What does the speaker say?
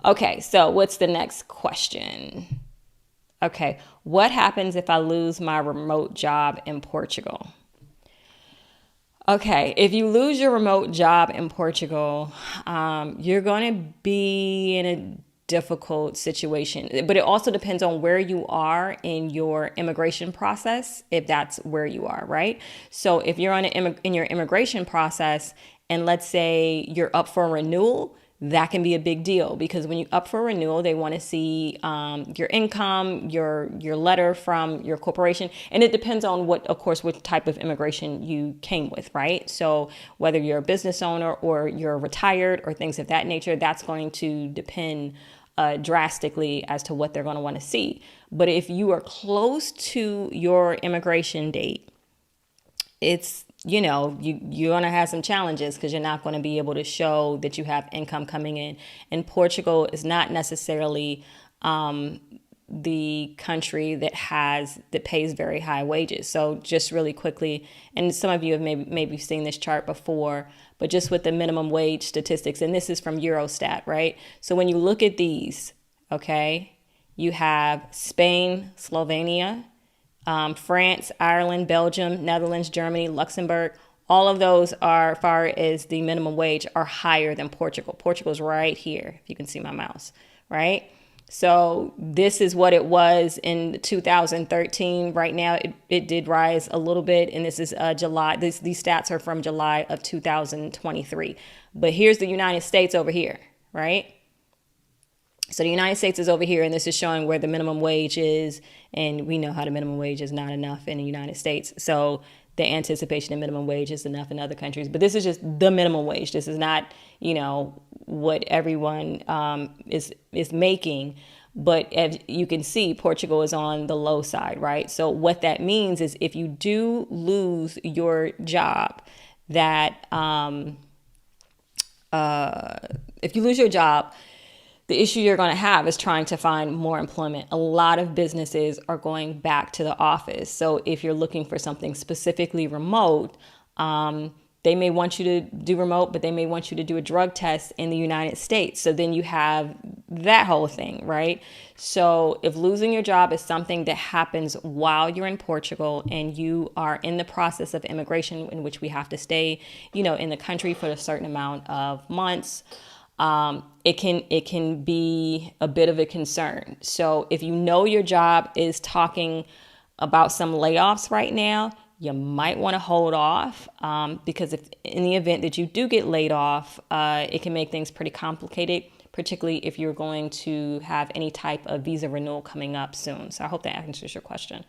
Okay, so what's the next question? Okay, what happens if I lose my remote job in Portugal? Okay, if you lose your remote job in Portugal, you're going to be in a difficult situation. But it also depends on where you are in your immigration process, if that's where you are, right? So if you're in your immigration process, and let's say you're up for renewal, that can be a big deal because when you up for renewal, they want to see your income, your letter from your corporation, and it depends on what type of immigration you came with, right? So whether you're a business owner or you're retired or things of that nature, that's going to depend drastically as to what they're going to want to see. But if you are close to your immigration date, it's you're going to have some challenges because you're not going to be able to show that you have income coming in. And Portugal is not necessarily the country that pays very high wages. So just really quickly, and some of you have maybe seen this chart before, but just with the minimum wage statistics, and this is from Eurostat, right? So when you look at these, okay, you have Spain, Slovenia, France, Ireland, Belgium, Netherlands, Germany, Luxembourg. All of those are, as far as the minimum wage, are higher than Portugal. Portugal's right here, if you can see my mouse, right? So this is what it was in 2013. Right now, it did rise a little bit, and this is July. These stats are from July of 2023. But here's the United States over here, right? So the United States is over here, and this is showing where the minimum wage is, and we know how the minimum wage is not enough in the United States. So the anticipation of minimum wage is enough in other countries, but this is just the minimum wage. This is not, what everyone is making. But as you can see, Portugal is on the low side, right? So what that means is if you do lose your job, if you lose your job, the issue you're going to have is trying to find more employment. A lot of businesses are going back to the office. So if you're looking for something specifically remote, they may want you to do remote, but they may want you to do a drug test in the United States. So then you have that whole thing, right? So if losing your job is something that happens while you're in Portugal and you are in the process of immigration, in which we have to stay, in the country for a certain amount of months, it can be a bit of a concern. So if you know your job is talking about some layoffs right now, you might want to hold off because if in the event that you do get laid off, it can make things pretty complicated, particularly if you're going to have any type of visa renewal coming up soon. So I hope that answers your question.